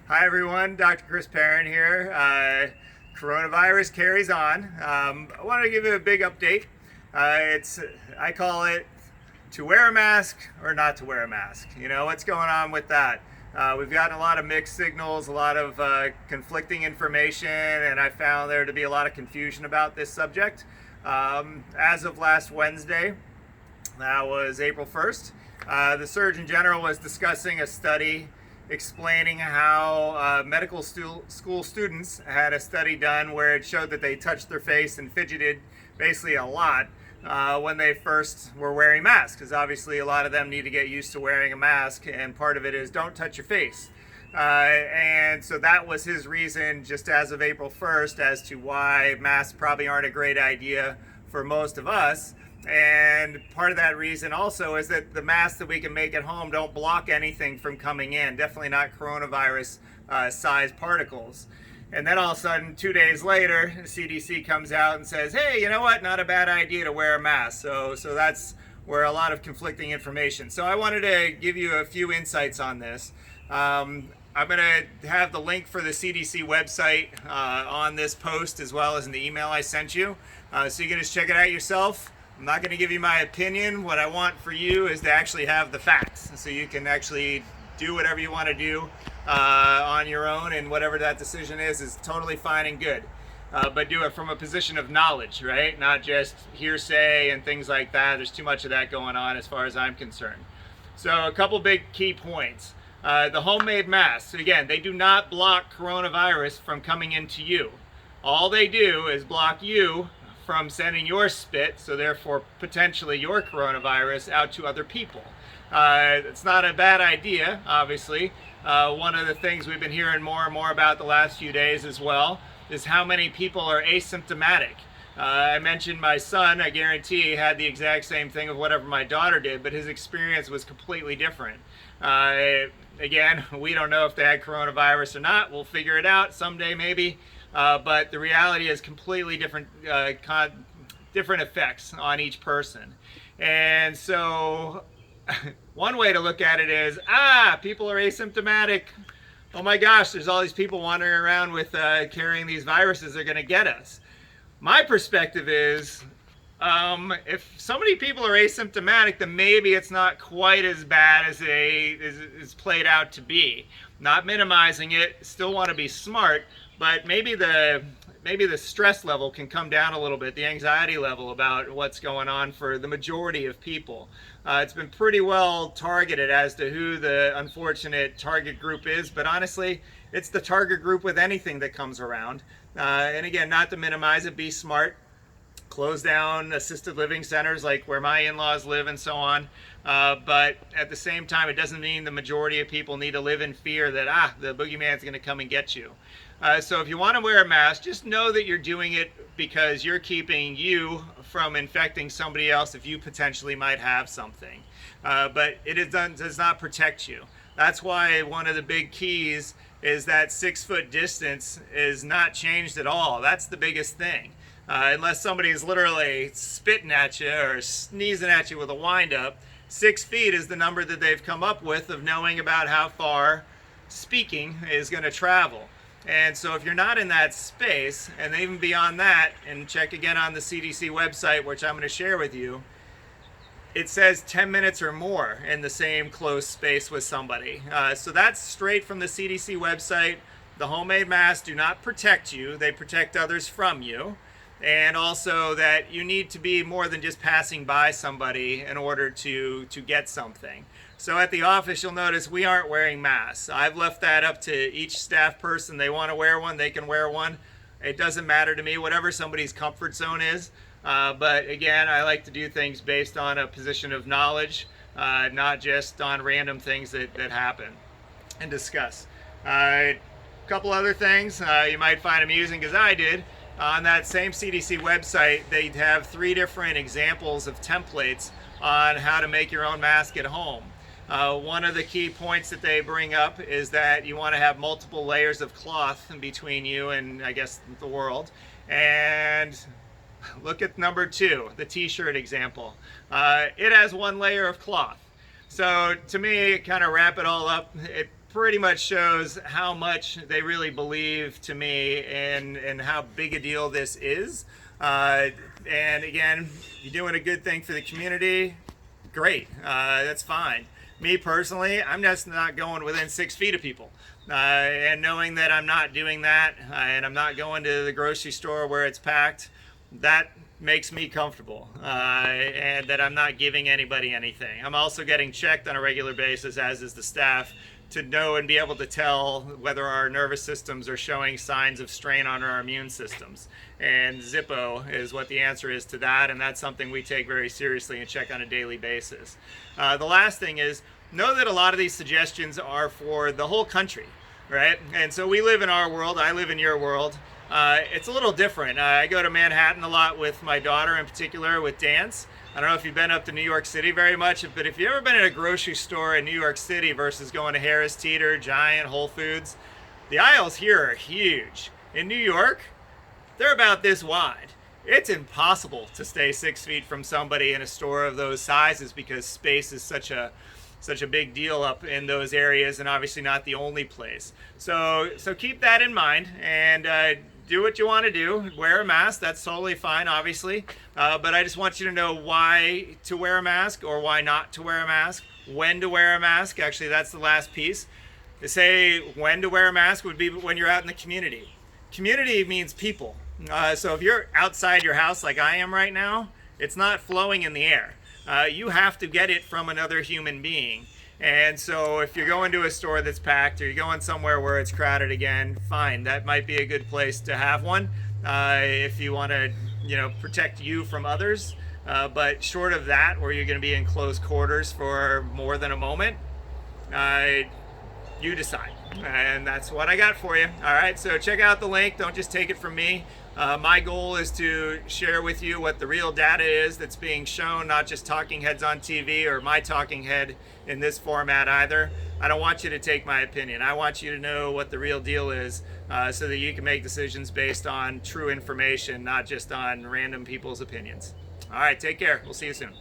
Hi everyone, Dr. Chris Perrin here. Coronavirus carries on. I wanted to give you a big update. I call it to wear a mask or not to wear a mask. You know, what's going on with that? We've gotten a lot of mixed signals, a lot of conflicting information, and I found there to be a lot of confusion about this subject. As of last Wednesday, that was April 1st, the Surgeon General was discussing a study explaining how medical school students had a study done where it showed that they touched their face and fidgeted basically a lot when they first were wearing masks, because obviously a lot of them need to get used to wearing a mask, and part of it is don't touch your face. And so that was his reason, just as of April 1st, as to why masks probably aren't a great idea for most of us. And part of that reason also is that the masks that we can make at home don't block anything from coming in, definitely not coronavirus size particles. And then all of a sudden, 2 days later, the CDC comes out and says, hey, you know what, not a bad idea to wear a mask. So that's where a lot of conflicting information. So I wanted to give you a few insights on this. I'm going to have the link for the CDC website on this post, as well as in the email I sent you. So you can just check it out yourself. I'm not going to give you my opinion. What I want for you is to actually have the facts, so you can actually do whatever you want to do on your own, and whatever that decision is totally fine and good. But do it from a position of knowledge, right? Not just hearsay and things like that. There's too much of that going on as far as I'm concerned. So a couple big key points. The homemade masks, again, they do not block coronavirus from coming into you. All they do is block you from sending your spit, so therefore potentially your coronavirus, out to other people. It's not a bad idea, obviously. One of the things we've been hearing more and more about the last few days as well is how many people are asymptomatic. I mentioned my son, I guarantee he had the exact same thing of whatever my daughter did, but his experience was completely different. Again, we don't know if they had coronavirus or not. We'll figure it out someday maybe. But the reality is completely different, different effects on each person. And so one way to look at it is, people are asymptomatic. Oh my gosh, there's all these people wandering around with carrying these viruses. They're going to get us. My perspective is, if so many people are asymptomatic, then maybe it's not quite as bad as it's played out to be. Not minimizing it, still want to be smart, but maybe the stress level can come down a little bit, the anxiety level about what's going on for the majority of people. It's been pretty well targeted as to who the unfortunate target group is, but honestly, it's the target group with anything that comes around. And again, not to minimize it, be smart. Close down assisted living centers like where my in-laws live and so on. But at the same time, it doesn't mean the majority of people need to live in fear that, the boogeyman's going to come and get you. So if you want to wear a mask, just know that you're doing it because you're keeping you from infecting somebody else if you potentially might have something. But does not protect you. That's why one of the big keys is that 6-foot distance is not changed at all. That's the biggest thing. Unless somebody is literally spitting at you or sneezing at you with a wind-up, 6 feet is the number that they've come up with of knowing about how far speaking is going to travel. And so if you're not in that space, and even beyond that, and check again on the CDC website, which I'm going to share with you, it says 10 minutes or more in the same close space with somebody. So that's straight from the CDC website. The homemade masks do not protect you. They protect others from you. And also that you need to be more than just passing by somebody in order to get something. So at the office, you'll notice we aren't wearing masks. I've left that up to each staff person. They want to wear one, they can wear one. It doesn't matter to me, whatever somebody's comfort zone is. But again, I like to do things based on a position of knowledge, not just on random things that happen, and discuss. A couple other things you might find amusing, as I did. On that same CDC website, they have 3 different examples of templates on how to make your own mask at home. One of the key points that they bring up is that you want to have multiple layers of cloth in between you and, I guess, the world. And look at number 2, the t-shirt example. It has 1 layer of cloth. So to me, kind of wrap it all up, it pretty much shows how much they really believe to me and how big a deal this is. And again, you're doing a good thing for the community, great, that's fine. Me personally, I'm just not going within 6 feet of people. And knowing that I'm not doing that, and I'm not going to the grocery store where it's packed, that makes me comfortable, and that I'm not giving anybody anything. I'm also getting checked on a regular basis, as is the staff, to know and be able to tell whether our nervous systems are showing signs of strain on our immune systems. And Zippo is what the answer is to that, and that's something we take very seriously and check on a daily basis. The last thing is, know that a lot of these suggestions are for the whole country, right? And so we live in our world, I live in your world. It's a little different. I go to Manhattan a lot with my daughter, in particular with Dance. I don't know if you've been up to New York City very much, but if you've ever been in a grocery store in New York City versus going to Harris Teeter, Giant, Whole Foods, the aisles here are huge. In New York, they're about this wide. It's impossible to stay 6 feet from somebody in a store of those sizes because space is such a big deal up in those areas, and obviously not the only place. So keep that in mind, and do what you want to do. Wear a mask, that's totally fine, obviously. But I just want you to know why to wear a mask or why not to wear a mask, when to wear a mask. Actually, that's the last piece. To say when to wear a mask would be when you're out in the community. Community means people. So if you're outside your house like I am right now, it's not flowing in the air. You have to get it from another human being. And so if you're going to a store that's packed or you're going somewhere where it's crowded again, fine, that might be a good place to have one if you want to, protect you from others. But short of that, where you're going to be in close quarters for more than a moment, you decide. And that's what I got for you. All right, so check out the link. Don't just take it from me. My goal is to share with you what the real data is that's being shown, not just talking heads on TV or my talking head in this format either. I don't want you to take my opinion. I want you to know what the real deal is so that you can make decisions based on true information, not just on random people's opinions. All right, take care. We'll see you soon.